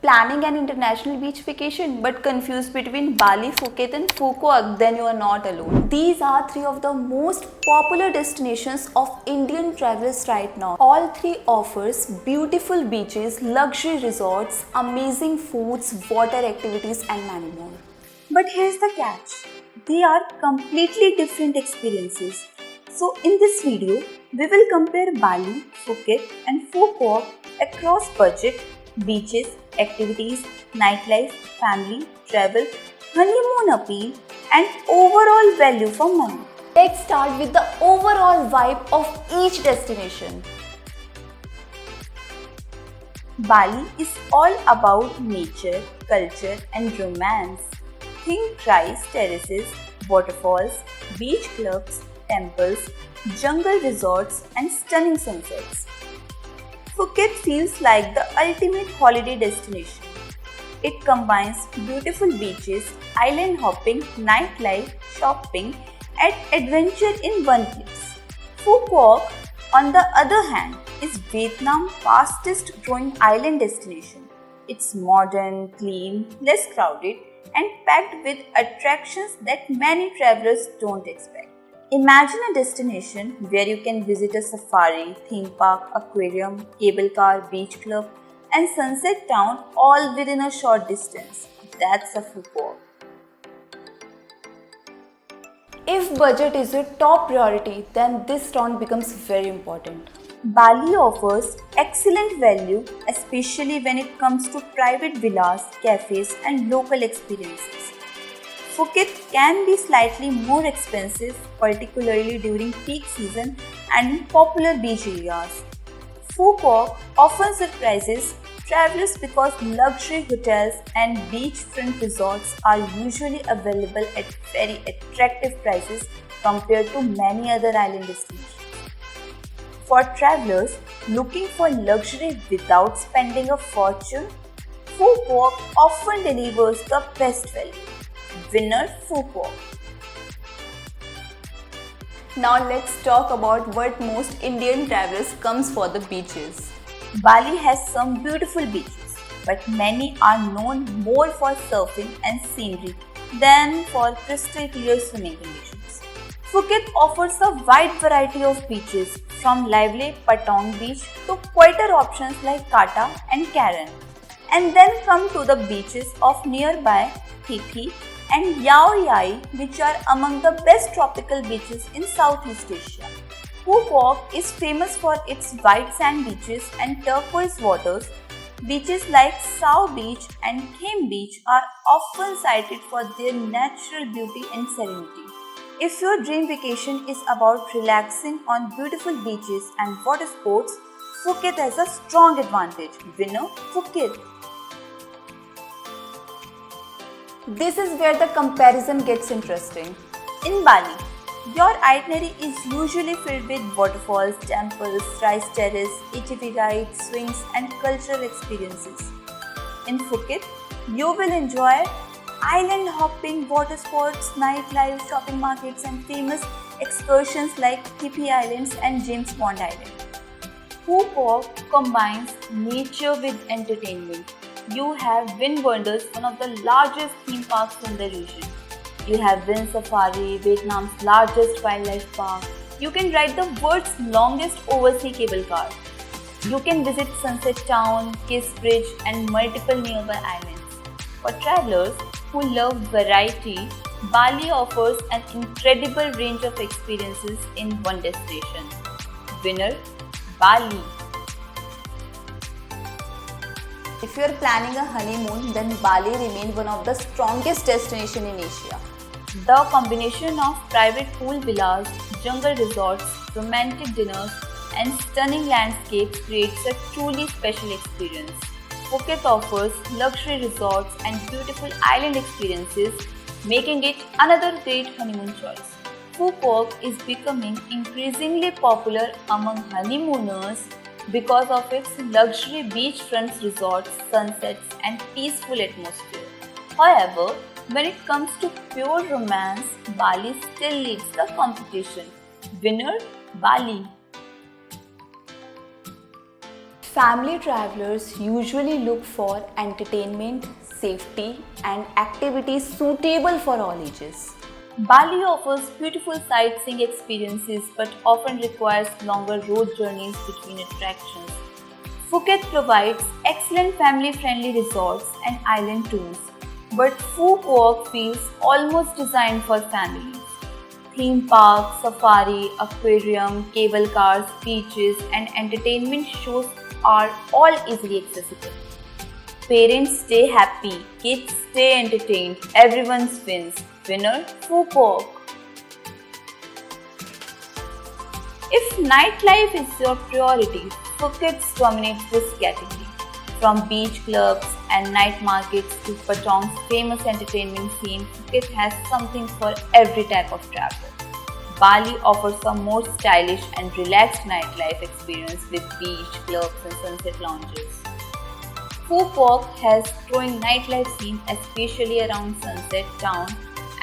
Planning an international beach vacation but confused between Bali, Phuket and Phu Quoc? Then you are not alone. These are three of the most popular destinations of Indian travelers right now. All three offers beautiful beaches, luxury resorts, amazing foods, water activities and many more. But here's the catch. They are completely different experiences. So in this video, we will compare Bali, Phuket and Phu Quoc across budget, beaches, activities, nightlife, family, travel, honeymoon appeal and overall value for money. Let's start with the overall vibe of each destination. Bali is all about nature, culture and romance. Think rice terraces, waterfalls, beach clubs, temples, jungle resorts and stunning sunsets. Phuket feels like the ultimate holiday destination. It combines beautiful beaches, island hopping, nightlife, shopping and adventure in one place. Phu Quoc, on the other hand, is Vietnam's fastest growing island destination. It's modern, clean, less crowded and packed with attractions that many travelers don't expect. Imagine a destination where you can visit a safari, theme park, aquarium, cable car, beach club, and sunset town all within a short distance. That's a Phu Quoc. If budget is your top priority, then this town becomes very important. Bali offers excellent value, especially when it comes to private villas, cafes, and local experiences. Phuket can be slightly more expensive, particularly during peak season and in popular beach areas. Phu Quoc often surprises travelers because luxury hotels and beachfront resorts are usually available at very attractive prices compared to many other island destinations. For travelers looking for luxury without spending a fortune, Phu Quoc often delivers the best value. Winner Phu Quoc. Now let's talk about what most Indian travelers comes for the beaches. Bali has some beautiful beaches, but many are known more for surfing and scenery than for crystal clear swimming conditions. Phuket offers a wide variety of beaches, from lively Patong Beach to quieter options like Kata and Karen. And then come to the beaches of nearby Phi Phi and Yao Yai, which are among the best tropical beaches in Southeast Asia. Phu Quoc is famous for its white sand beaches and turquoise waters. Beaches like Sao Beach and Kem Beach are often cited for their natural beauty and serenity. If your dream vacation is about relaxing on beautiful beaches and water sports, Phuket has a strong advantage. Winner Phuket. This is where the comparison gets interesting. In Bali, your itinerary is usually filled with waterfalls, temples, rice terrace, ATV rides, swings and cultural experiences. In Phuket, you will enjoy island hopping, water sports, nightlife, shopping markets and famous excursions like Phi Phi Islands and James Bond Island. Phu Quoc combines nature with entertainment. You have Vin Wonders, one of the largest theme parks in the region. You have Vin Safari, Vietnam's largest wildlife park. You can ride the world's longest overseas cable car. You can visit Sunset Town, Kiss Bridge and multiple nearby islands. For travelers who love variety, Bali offers an incredible range of experiences in one destination. Winner, Bali. If you are planning a honeymoon, then Bali remains one of the strongest destinations in Asia. The combination of private pool villas, jungle resorts, romantic dinners, and stunning landscapes creates a truly special experience. Phuket offers luxury resorts and beautiful island experiences, making it another great honeymoon choice. Phu Quoc is becoming increasingly popular among honeymooners because of its luxury beachfront resorts, sunsets, and peaceful atmosphere. However, when it comes to pure romance, Bali still leads the competition. Winner, Bali. Family travelers usually look for entertainment, safety, and activities suitable for all ages. Bali offers beautiful sightseeing experiences but often requires longer road journeys between attractions. Phuket provides excellent family-friendly resorts and island tours, but Phu Quoc feels almost designed for families. Theme parks, safari, aquarium, cable cars, beaches, and entertainment shows are all easily accessible. Parents stay happy, kids stay entertained, everyone wins. Winner, Phu Quoc. If nightlife is your priority, Phuket dominates this category. From beach clubs and night markets to Patong's famous entertainment scene, Phuket has something for every type of traveler. Bali offers a more stylish and relaxed nightlife experience with beach, clubs and sunset lounges. Phu Quoc has growing nightlife scene especially around Sunset Town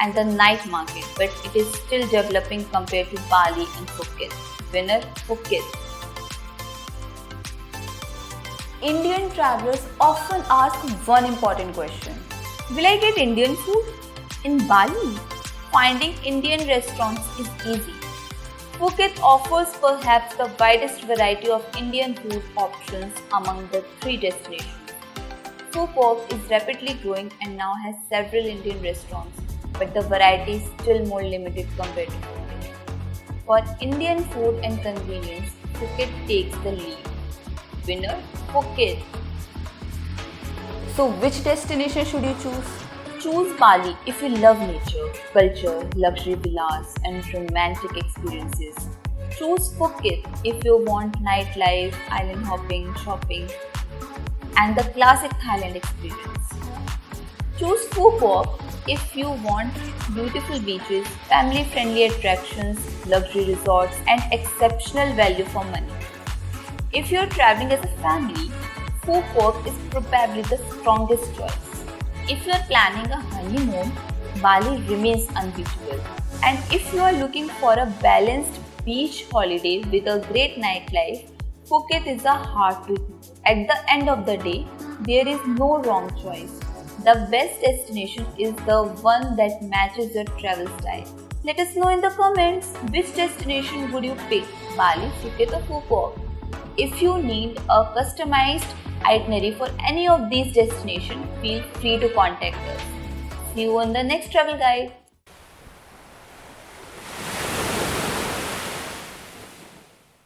and the night market, but it is still developing compared to Bali and Phuket. Winner, Phuket. Indian travelers often ask one important question. Will I get Indian food? In Bali, finding Indian restaurants is easy. Phuket offers perhaps the widest variety of Indian food options among the three destinations. Phu Quoc is rapidly growing and now has several Indian restaurants, but the variety is still more limited compared to Phuket. For Indian food and convenience, Phuket takes the lead. Winner, Phuket. So, which destination should you choose? Choose Bali if you love nature, culture, luxury villas, and romantic experiences. Choose Phuket if you want nightlife, island hopping, shopping, and the classic Thailand experience. Choose Phu Quoc if you want beautiful beaches, family-friendly attractions, luxury resorts, and exceptional value for money. If you're traveling as a family, Phu Quoc is probably the strongest choice. If you're planning a honeymoon, Bali remains unbeatable. And if you are looking for a balanced beach holiday with a great nightlife, Phuket is a hard to choose. At the end of the day, there is no wrong choice. The best destination is the one that matches your travel style. Let us know in the comments which destination would you pick, Bali, Phuket or Phu Quoc. If you need a customized itinerary for any of these destinations, feel free to contact us. See you on the next travel guide.